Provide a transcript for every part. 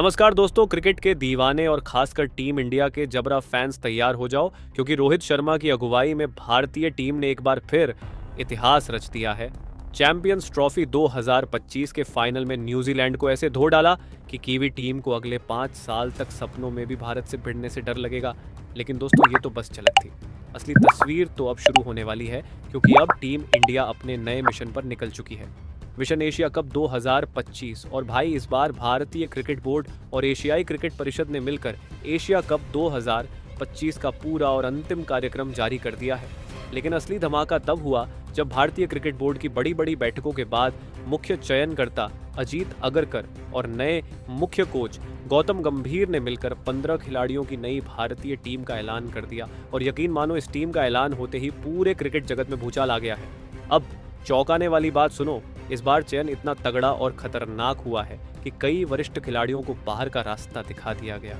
नमस्कार दोस्तों, क्रिकेट के दीवाने और खासकर टीम इंडिया के जबरा फैंस तैयार हो जाओ, क्योंकि रोहित शर्मा की अगुवाई में भारतीय टीम ने एक बार फिर इतिहास रच दिया है। चैंपियंस ट्रॉफी 2025 के फाइनल में न्यूजीलैंड को ऐसे धो डाला कि कीवी टीम को अगले 5 साल तक सपनों में भी भारत से भिड़ने से डर लगेगा। लेकिन दोस्तों, ये तो बस झलक थी। असली तस्वीर तो अब शुरू होने वाली है, क्योंकि अब टीम इंडिया अपने नए मिशन पर निकल चुकी है। विशन एशिया कप 2025। और भाई, इस बार भारतीय क्रिकेट बोर्ड और एशियाई क्रिकेट परिषद ने मिलकर एशिया कप 2025 का पूरा और अंतिम कार्यक्रम जारी कर दिया है। लेकिन असली धमाका तब हुआ जब भारतीय क्रिकेट बोर्ड की बड़ी बड़ी बैठकों के बाद मुख्य चयनकर्ता अजीत अगरकर और नए मुख्य कोच गौतम गंभीर ने मिलकर 15 खिलाड़ियों की नई भारतीय टीम का ऐलान कर दिया। और यकीन मानो, इस टीम का ऐलान होते ही पूरे क्रिकेट जगत में भूचाल आ गया है। अब चौंकाने वाली बात सुनो, इस बार चयन इतना तगड़ा और खतरनाक हुआ है कि कई वरिष्ठ खिलाड़ियों को बाहर का रास्ता दिखा दिया गया।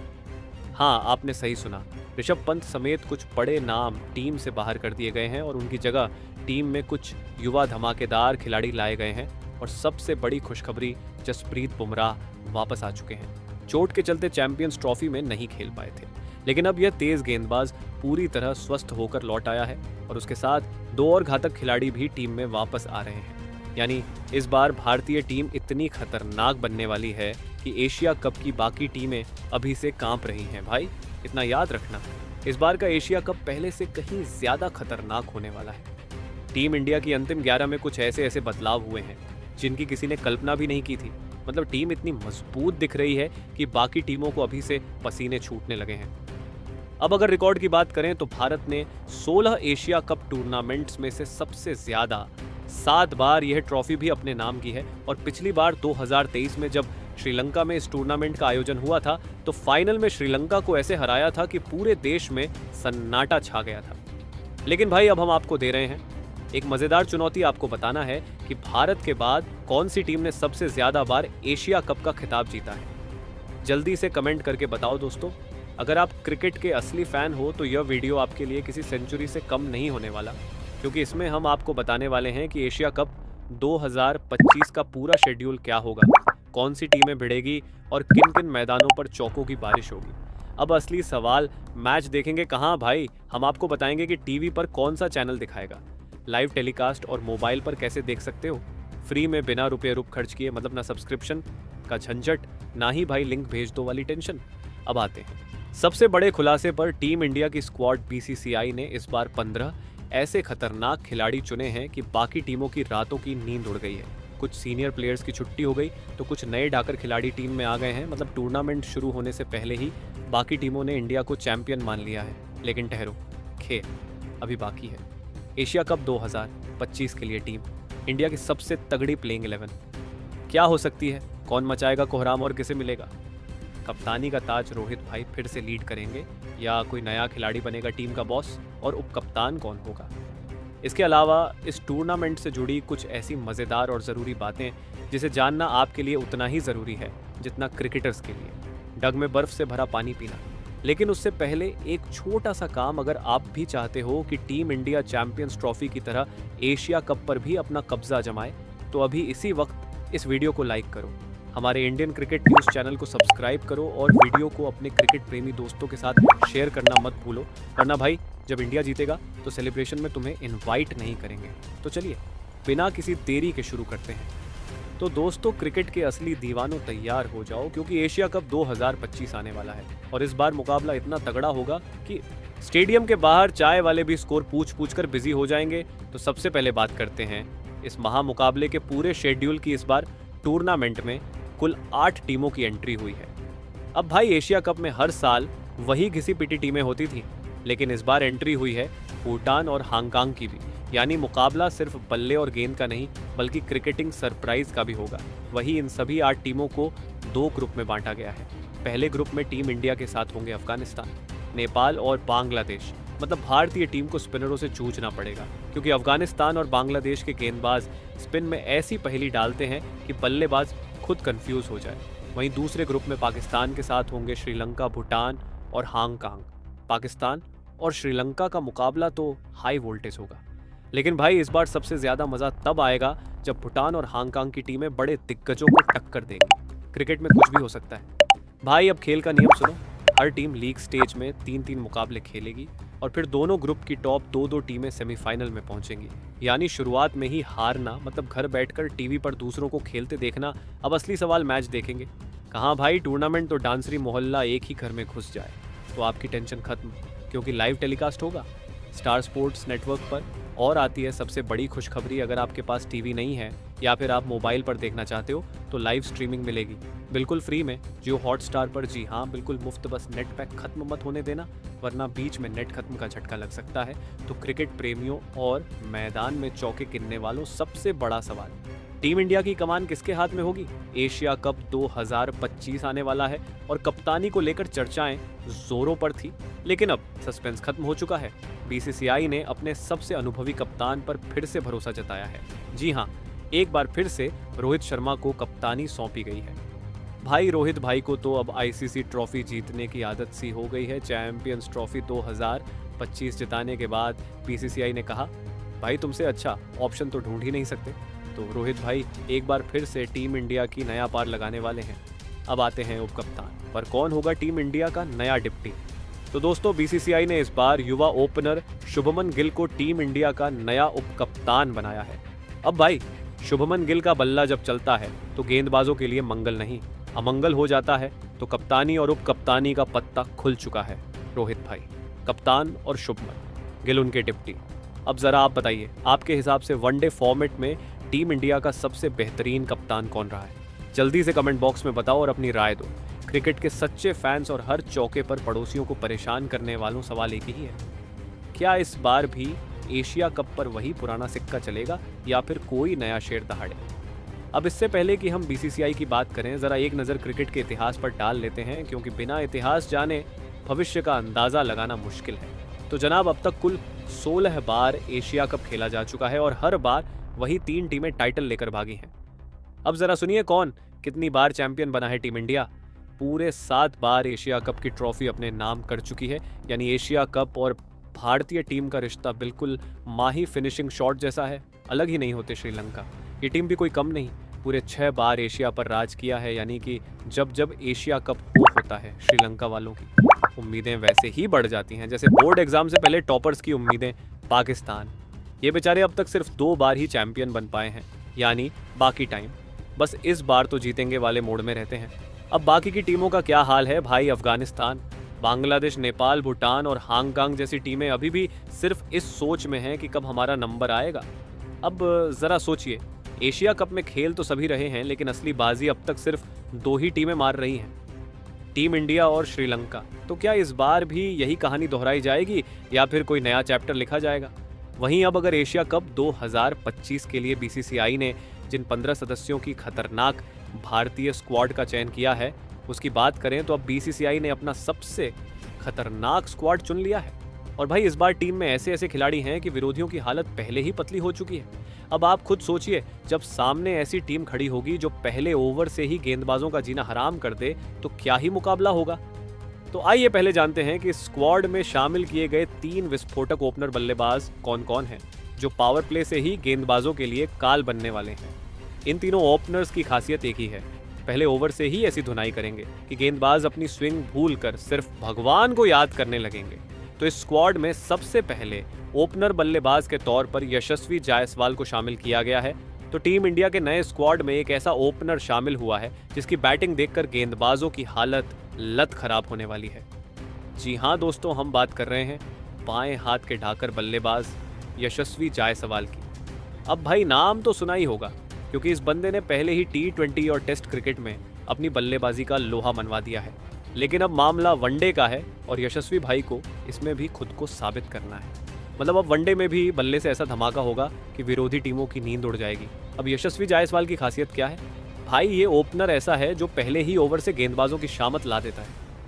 हाँ, आपने सही सुना, ऋषभ पंत समेत कुछ बड़े नाम टीम से बाहर कर दिए गए हैं और उनकी जगह टीम में कुछ युवा धमाकेदार खिलाड़ी लाए गए हैं। और सबसे बड़ी खुशखबरी, जसप्रीत बुमराह वापस आ चुके हैं। चोट के चलते चैंपियंस ट्रॉफी में नहीं खेल पाए थे, लेकिन अब यह तेज गेंदबाज पूरी तरह स्वस्थ होकर लौट आया है और उसके साथ 2 और घातक खिलाड़ी भी टीम में वापस आ रहे हैं। यानी इस बार भारतीय टीम इतनी खतरनाक बनने वाली है कि एशिया कप की बाकी टीमें अभी से कांप रही हैं। भाई, इतना याद रखना, इस बार का एशिया कप पहले से कहीं ज्यादा खतरनाक होने वाला है। टीम इंडिया की अंतिम 11 में कुछ ऐसे बदलाव हुए हैं जिनकी किसी ने कल्पना भी नहीं की थी। मतलब टीम इतनी मजबूत दिख रही है कि बाकी टीमों को अभी से पसीने छूटने लगे हैं। अब अगर रिकॉर्ड की बात करें तो भारत ने 16 एशिया कप टूर्नामेंट्स में से सबसे ज्यादा 7 बार यह ट्रॉफी भी अपने नाम की है। और पिछली बार 2023 में जब श्रीलंका में इस टूर्नामेंट का आयोजन हुआ था तो फाइनल में श्रीलंका को ऐसे हराया था कि पूरे देश में सन्नाटा छा गया था। लेकिन भाई, अब हम आपको दे रहे हैं एक मजेदार चुनौती। आपको बताना है कि भारत के बाद कौन सी टीम ने सबसे ज्यादा बार एशिया कप का खिताब जीता है। जल्दी से कमेंट करके बताओ दोस्तों। अगर आप क्रिकेट के असली फैन हो तो यह वीडियो आपके लिए किसी सेंचुरी से कम नहीं होने वाला, क्योंकि इसमें हम आपको बताने वाले हैं कि एशिया कप 2025 का पूरा शेड्यूल क्या होगा, कौन सी टीमें भिड़ेगी और किन किन मैदानों पर चौकों की बारिश होगी। अब असली सवाल, मैच देखेंगे कहाँ भाई? हम आपको बताएंगे कि टीवी पर कौन सा चैनल दिखाएगा, लाइव टेलीकास्ट और मोबाइल पर कैसे देख सकते हो, फ्री में बिना रुपये खर्च किए। मतलब ना सब्सक्रिप्शन का झंझट, ना ही भाई लिंक भेज दो वाली टेंशन। अब आते हैं सबसे बड़े खुलासे पर। टीम इंडिया की स्क्वाड बीसीसीआई ने इस बार 15 ऐसे खतरनाक खिलाड़ी चुने हैं कि बाकी टीमों की रातों की नींद उड़ गई है। कुछ सीनियर प्लेयर्स की छुट्टी हो गई तो कुछ नए डाकर खिलाड़ी टीम में आ गए हैं। मतलब टूर्नामेंट शुरू होने से पहले ही बाकी टीमों ने इंडिया को चैंपियन मान लिया है। लेकिन ठहरो, खेल अभी बाकी है। एशिया कप 2025 के लिए टीम इंडिया की सबसे तगड़ी प्लेइंग 11 क्या हो सकती है? कौन मचाएगा कोहराम और किसे मिलेगा? कप्तानी का ताज रोहित भाई फिर से लीड करेंगे या कोई नया खिलाड़ी बनेगा टीम का बॉस? और उपकप्तान कौन होगा? इसके अलावा इस टूर्नामेंट से जुड़ी कुछ ऐसी मज़ेदार और ज़रूरी बातें जिसे जानना आपके लिए उतना ही ज़रूरी है जितना क्रिकेटर्स के लिए। डग में बर्फ़ से भरा पानी पीना। लेकिन उससे पहले एक छोटा सा काम, अगर आप भी चाहते हो कि टीम इंडिया चैंपियंस ट्रॉफी की तरह एशिया कप पर भी अपना कब्जा जमाए, तो अभी इसी वक्त इस वीडियो को लाइक करो, हमारे इंडियन क्रिकेट न्यूज़ चैनल को सब्सक्राइब करो और वीडियो को अपने क्रिकेट प्रेमी दोस्तों के साथ शेयर करना मत भूलो, वरना भाई जब इंडिया जीतेगा तो सेलिब्रेशन में तुम्हें इनवाइट नहीं करेंगे। तो चलिए बिना किसी देरी के शुरू करते हैं। तो दोस्तों, क्रिकेट के असली दीवानों तैयार हो जाओ, क्योंकि एशिया कप 2025 आने वाला है और इस बार मुकाबला इतना तगड़ा होगा कि स्टेडियम के बाहर चाय वाले भी स्कोर पूछ कर बिजी हो जाएंगे। तो सबसे पहले बात करते हैं इस महामुकाबले के पूरे शेड्यूल की। इस बार टूर्नामेंट में कुल 8 टीमों की एंट्री हुई है। अब भाई, एशिया कप में हर साल वही घिसी पिटी टीमें होती थी, लेकिन इस बार एंट्री हुई है भूटान और हांगकांग की भी। यानी मुकाबला सिर्फ बल्ले और गेंद का नहीं, बल्कि क्रिकेटिंग सरप्राइज का भी होगा। वही इन सभी 8 टीमों को 2 ग्रुप में बांटा गया है। पहले ग्रुप में टीम इंडिया के साथ होंगे अफगानिस्तान, नेपाल और बांग्लादेश। मतलब भारतीय टीम को स्पिनरों से जूझना पड़ेगा, क्योंकि अफगानिस्तान और बांग्लादेश के गेंदबाज स्पिन में ऐसी पहेली डालते हैं कि बल्लेबाज खुद कंफ्यूज हो जाए। वहीं दूसरे ग्रुप में पाकिस्तान के साथ होंगे श्रीलंका, भूटान और हांगकांग। पाकिस्तान और श्रीलंका का मुकाबला तो हाई वोल्टेज होगा, लेकिन भाई इस बार सबसे ज़्यादा मज़ा तब आएगा जब भूटान और हांगकांग की टीमें बड़े दिग्गजों को टक्कर देंगी। क्रिकेट में कुछ भी हो सकता है। भाई अब खेल का नियम सुनो। हर टीम लीग स्टेज में 3-3 मुकाबले खेलेगी और फिर दोनों ग्रुप की टॉप 2-2 टीमें सेमीफाइनल में पहुंचेंगी। यानी शुरुआत में ही हारना मतलब घर बैठकर टीवी पर दूसरों को खेलते देखना। अब असली सवाल मैच देखेंगे। कहाँ भाई, टूर्नामेंट तो डांसरी मोहल्ला एक ही घर में घुस जाए तो आपकी टेंशन खत्म, क्योंकि लाइव टेलीकास्ट होगा स्टार स्पोर्ट्स नेटवर्क पर। और आती है सबसे बड़ी खुशखबरी, अगर आपके पास टीवी नहीं है या फिर आप मोबाइल पर देखना चाहते हो तो लाइव स्ट्रीमिंग मिलेगी बिल्कुल फ्री में जियो हॉटस्टार पर। जी हाँ, बिल्कुल मुफ्त। बस नेट पैक खत्म मत होने देना, वरना बीच में नेट खत्म का झटका लग सकता है। तो क्रिकेट प्रेमियों और मैदान में चौके गिनने वालों, सबसे बड़ा सवाल, टीम इंडिया की कमान किसके हाथ में होगी? एशिया कप 2025 आने वाला है और कप्तानी को लेकर चर्चाएं जोरों पर थी, लेकिन अब सस्पेंस खत्म हो चुका है। बीसीसीआई ने अपने सबसे अनुभवी कप्तान पर फिर से भरोसा जताया है। जी हाँ, एक बार फिर से रोहित शर्मा को कप्तानी सौंपी गई है। भाई रोहित भाई को तो अब आईसीसी ट्रॉफी जीतने की आदत सी हो गई है। चैंपियंस ट्रॉफी 2025 जिताने के बाद बीसीसीआई ने कहा, भाई तुमसे अच्छा ऑप्शन तो ढूंढ ही नहीं सकते। तो रोहित भाई एक बार फिर से टीम इंडिया की नया पार लगाने वाले हैं। अब आते हैं उप कप्तान पर, कौन होगा टीम इंडिया का नया डिप्टी? तो दोस्तों, बीसीसीआई ने इस बार युवा ओपनर शुभमन गिल को टीम इंडिया का नया उप कप्तान बनाया है। अब भाई शुभमन गिल का बल्ला जब चलता है तो गेंदबाजों के लिए मंगल नहीं अमंगल हो जाता है। तो कप्तानी और उप कप्तानी का पत्ता खुल चुका है। रोहित भाई कप्तान और शुभमन गिल उनके डिप्टी। अब जरा आप बताइए, आपके हिसाब से वनडे फॉर्मेट में टीम इंडिया का सबसे बेहतरीन कप्तान कौन रहा है? जल्दी से कमेंट बॉक्स में बताओ और अपनी राय दो। क्रिकेट के सच्चे फैंस और हर चौके पर पड़ोसियों को परेशान करने वालों सवाल एक ही है, क्या इस बार भी एशिया कप पर वही पुराना सिक्का चलेगा या फिर कोई नया शेर दहाड़े? अब इससे पहले कि हम बीसीसीआई की बात करें, जरा एक नज़र क्रिकेट के इतिहास पर डाल लेते हैं, क्योंकि बिना इतिहास जाने भविष्य का अंदाज़ा लगाना मुश्किल है। तो जनाब, अब तक कुल 16 बार एशिया कप खेला जा चुका है और हर बार वही 3 टीमें टाइटल लेकर भागी हैं। अब जरा सुनिए, कौन कितनी बार चैंपियन बना है टीम इंडिया? पूरे 7 बार एशिया कप की ट्रॉफी अपने नाम कर चुकी है। यानी एशिया कप और भारतीय टीम का रिश्ता बिल्कुल माही फिनिशिंग शॉट जैसा है। अलग ही नहीं होते श्रीलंका। ये टीम भी कोई कम नहीं, पूरे 6 बार एशिया पर राज किया है। यानी कि जब जब एशिया कप होता है, श्रीलंका वालों की उम्मीदें वैसे ही बढ़ जाती हैं जैसे बोर्ड एग्जाम से पहले टॉपर्स की उम्मीदें। पाकिस्तान, ये बेचारे अब तक सिर्फ 2 बार ही चैंपियन बन पाए हैं। यानी बाकी टाइम बस इस बार तो जीतेंगे वाले मोड में रहते हैं। अब बाकी की टीमों का क्या हाल है भाई? अफगानिस्तान, बांग्लादेश, नेपाल, भूटान और हांगकांग जैसी टीमें अभी भी सिर्फ इस सोच में हैं कि कब हमारा नंबर आएगा। अब ज़रा सोचिए, एशिया कप में खेल तो सभी रहे हैं, लेकिन असली बाजी अब तक सिर्फ 2 ही टीमें मार रही हैं, टीम इंडिया और श्रीलंका। तो क्या इस बार भी यही कहानी दोहराई जाएगी या फिर कोई नया चैप्टर लिखा जाएगा? वहीं अब अगर एशिया कप 2025 के लिए बीसीसीआई ने जिन 15 सदस्यों की खतरनाक भारतीय स्क्वाड का चयन किया है उसकी बात करें, तो अब बीसीसीआई ने अपना सबसे खतरनाक स्क्वाड चुन लिया है। और भाई इस बार टीम में ऐसे ऐसे खिलाड़ी हैं कि विरोधियों की हालत पहले ही पतली हो चुकी है। अब आप खुद सोचिए, जब सामने ऐसी टीम खड़ी होगी जो पहले ओवर से ही गेंदबाजों का जीना हराम कर दे, तो क्या ही मुकाबला होगा। तो आइए पहले जानते हैं कि स्क्वाड में शामिल किए गए 3 विस्फोटक ओपनर बल्लेबाज कौन कौन हैं, जो पावर प्ले से ही गेंदबाजों के लिए काल बनने वाले हैं। इन तीनों ओपनर्स की खासियत एक ही है, पहले ओवर से ही ऐसी धुनाई करेंगे कि गेंदबाज अपनी स्विंग भूलकर सिर्फ भगवान को याद करने लगेंगे। तो इस स्क्वाड में सबसे पहले ओपनर बल्लेबाज के तौर पर यशस्वी जायसवाल को शामिल किया गया है। तो टीम इंडिया के नए स्क्वाड में एक ऐसा ओपनर शामिल हुआ है जिसकी बैटिंग देखकर गेंदबाजों की हालत लत खराब होने वाली है। जी हाँ दोस्तों, हम बात कर रहे हैं बाएं हाथ के ढाकर बल्लेबाज यशस्वी जायसवाल की। अब भाई नाम तो सुना ही होगा, क्योंकि इस बंदे ने पहले ही T20 और टेस्ट क्रिकेट में अपनी बल्लेबाजी का लोहा मनवा दिया है। लेकिन अब मामला वनडे का है और यशस्वी भाई को इसमें भी खुद को साबित करना है। मतलब अब वनडे में भी बल्ले से ऐसा धमाका होगा कि विरोधी टीमों की नींद उड़ जाएगी। अब यशस्वी जायसवाल की खासियत क्या है भाई? ये ओपनर ऐसा है जो पहले ही ओवर से गेंदबाजों की शामत ला देता है।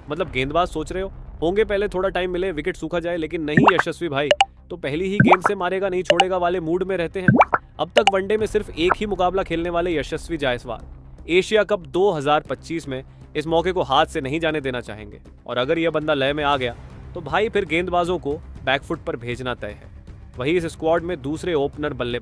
मतलब गेंदबाज सोच रहे होंगे पहले थोड़ा टाइम मिले, विकेट सूखा जाए, लेकिन नहीं, यशस्वी भाई तो पहली ही गेंद से मारेगा नहीं छोड़ेगा वाले मूड में रहते हैं। अब तक वनडे में सिर्फ एक ही मुकाबला खेलने वाले यशस्वी जायसवाल एशिया कप 2025 में इस मौके को हाथ से नहीं जाने देना चाहेंगे। और अगर यह बंदा लय में आ गया तो भाई फिर गेंदबाजों को बैकफुट पर भेजना तय है। वही इस स्क्वाड में दूसरे ओपनर बल्ले